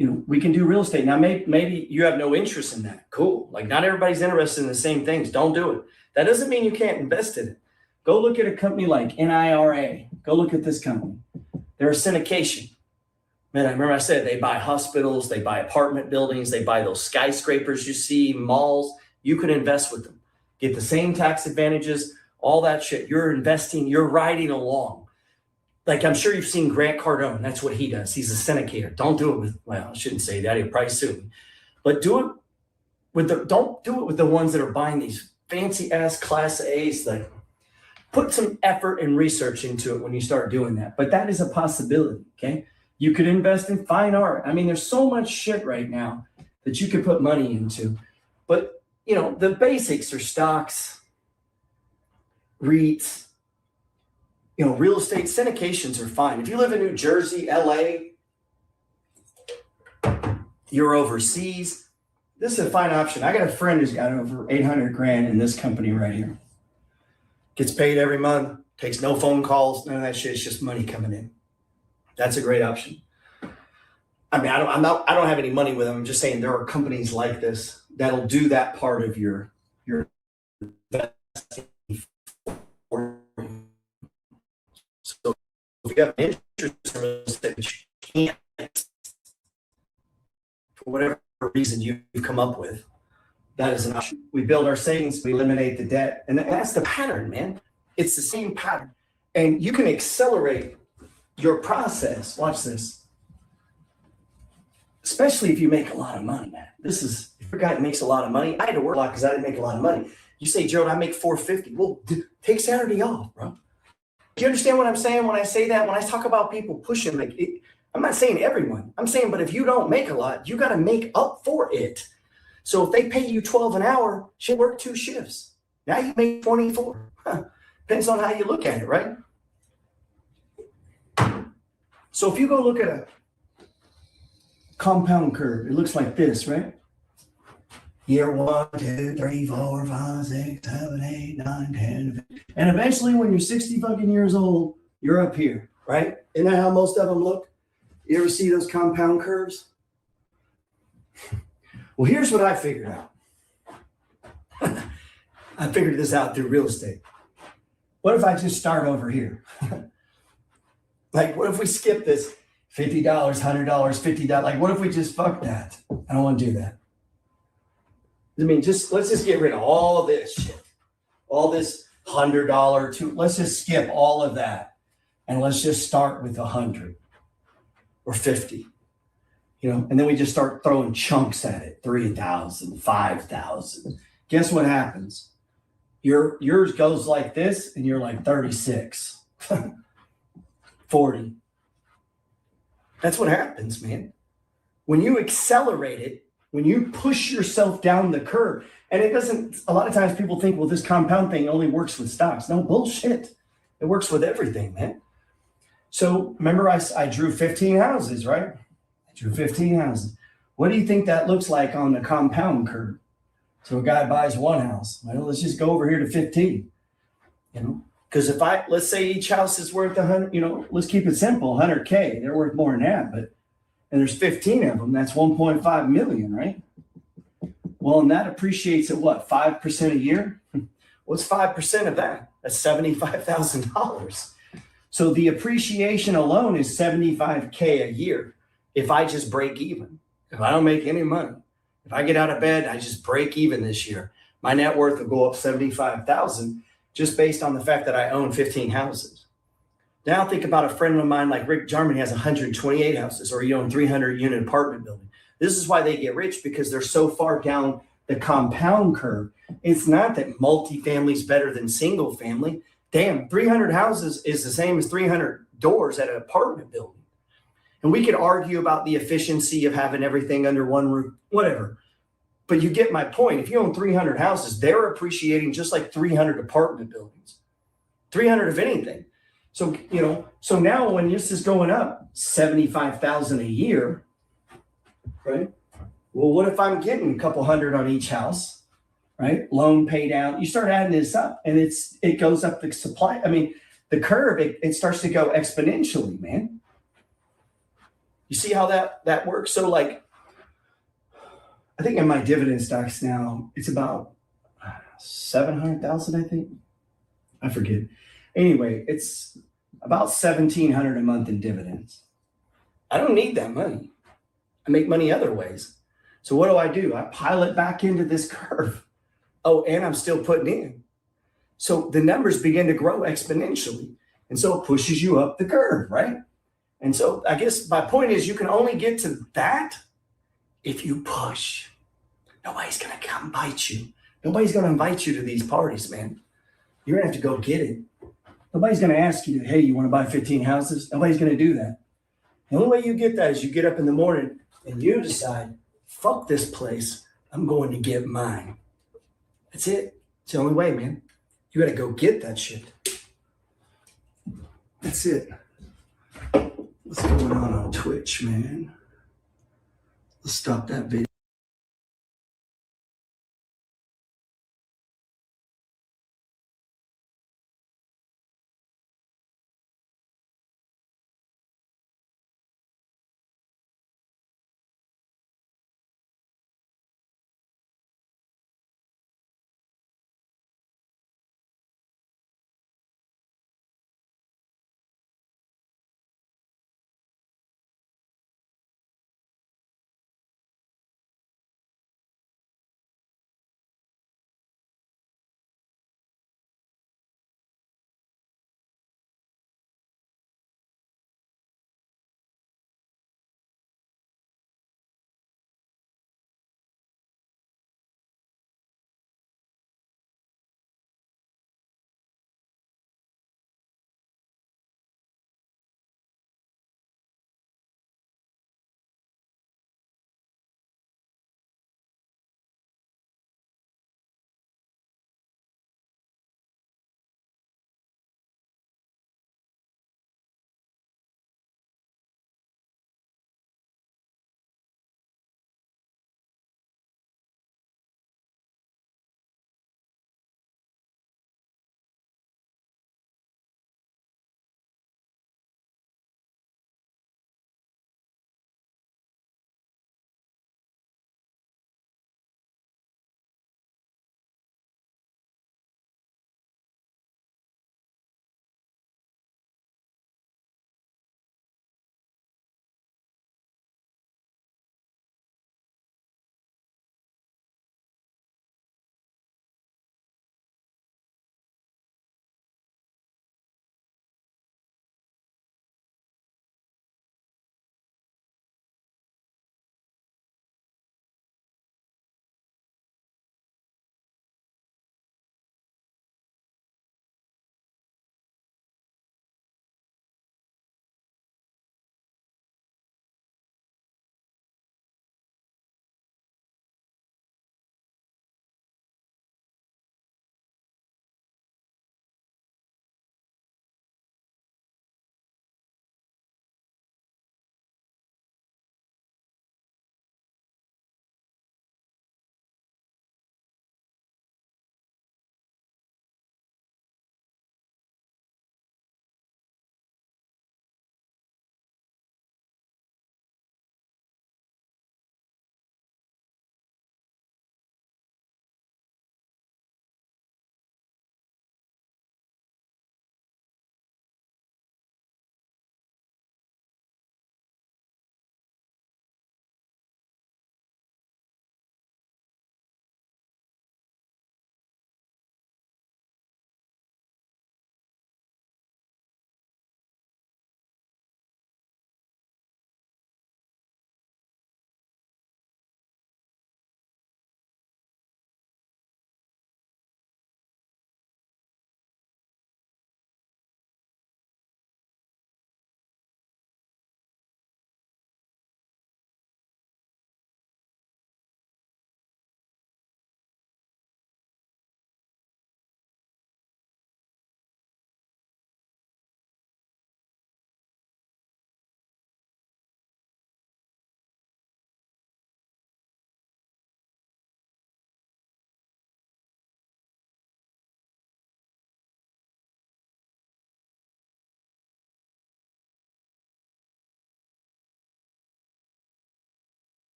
We can do real estate. Now, maybe you have no interest in that. Cool. Like not everybody's interested in the same things. Don't do it. That doesn't mean you can't invest in it. Go look at a company like NIRA. Go look at this company. They're a syndication. Man, I remember I said they buy hospitals, they buy apartment buildings, they buy those skyscrapers you see, malls. You can invest with them. Get the same tax advantages, all that shit. You're investing, you're riding along. Like I'm sure you've seen Grant Cardone. That's what he does. He's a syndicator. Don't do it with, well, I shouldn't say that. He'll probably sue me. But don't do it with the ones that are buying these fancy ass Class A's. Like put some effort and research into it when you start doing that. But that is a possibility, okay? You could invest in fine art. I mean, there's so much shit right now that you could put money into. But, the basics are stocks, REITs, real estate syndications are fine. If you live in New Jersey, LA, you're overseas, this is a fine option. I got a friend who's got over 800 grand in this company right here. Gets paid every month, takes no phone calls, none of that shit. It's just money coming in. That's a great option. I mean, I don't have any money with them. I'm just saying there are companies like this that'll do that part of your investing for you. So if you have an interest in real estate, but you can't, for whatever reason you've come up with, that is an option. We build our savings, we eliminate the debt, and that's the pattern, man. It's the same pattern. And you can accelerate your process. Watch this. Especially if you make a lot of money, man. If you're a guy that makes a lot of money, I had to work a lot because I didn't make a lot of money. You say, Gerald, I make $450. Well, take Saturday off, bro. Do you understand what I'm saying when I say that? When I talk about people pushing, I'm not saying everyone. I'm saying, but if you don't make a lot, you got to make up for it. So if they pay you $12 an hour, you work 2 shifts. Now you make 24. Depends on how you look at it, right? So if you go look at a compound curve, it looks like this, right? Year 1, 2, 3, 4, 5, 6, 7, 8, 9, 10. And eventually when you're 60 fucking years old, you're up here, right? Isn't that how most of them look? You ever see those compound curves? Well, here's what I figured out. I figured this out through real estate. What if I just start over here? Like, what if we skip this $50, $100, $50? Like, what if we just fuck that? I don't want to do that. I mean, let's just get rid of all of this shit. All this $100, let's just skip all of that. And let's just start with 100 or 50. And then we just start throwing chunks at it, 3,000, 5,000. Guess what happens? Yours goes like this, and you're like 36, 40. That's what happens, man. When you accelerate it, when you push yourself down the curve, and it doesn't, a lot of times people think, well, this compound thing only works with stocks. No, bullshit. It works with everything, man. So remember I drew 15 houses, right? I drew 15 houses. What do you think that looks like on the compound curve? So a guy buys 1 house. Well, let's just go over here to 15, because let's say each house is worth 100, let's keep it simple, 100K. They're worth more than that, and there's 15 of them. That's 1.5 million, right? Well, and that appreciates at what, 5% a year? What's 5% of that? That's $75,000. So the appreciation alone is $75K a year. If I just break even, if I don't make any money, if I get out of bed, I just break even this year, my net worth will go up 75,000 just based on the fact that I own 15 houses. Now think about a friend of mine like Rick Jarman has 128 houses, or you own 300 unit apartment building. This is why they get rich, because they're so far down the compound curve. It's not that multifamily is better than single family. Damn, 300 houses is the same as 300 doors at an apartment building. And we could argue about the efficiency of having everything under one roof, whatever. But you get my point. If you own 300 houses, they're appreciating just like 300 apartment buildings, 300 of anything. So, so now when this is going up 75,000 a year, right? Well, what if I'm getting a couple hundred on each house, right? Loan pay down. You start adding this up and it goes up the supply. I mean, the curve, it starts to go exponentially, man. You see how that works? So like, I think in my dividend stocks now, it's about 700,000, I think. I forget. Anyway, it's about 1,700 a month in dividends. I don't need that money. I make money other ways. So what do? I pile it back into this curve. Oh, and I'm still putting in. So the numbers begin to grow exponentially. And so it pushes you up the curve, right? And so I guess my point is you can only get to that if you push. Nobody's going to come bite you. Nobody's going to invite you to these parties, man. You're going to have to go get it. Nobody's going to ask you, hey, you want to buy 15 houses? Nobody's going to do that. The only way you get that is you get up in the morning and you decide, fuck this place. I'm going to get mine. That's it. It's the only way, man. You got to go get that shit. That's it. What's going on Twitch, man? Let's stop that video.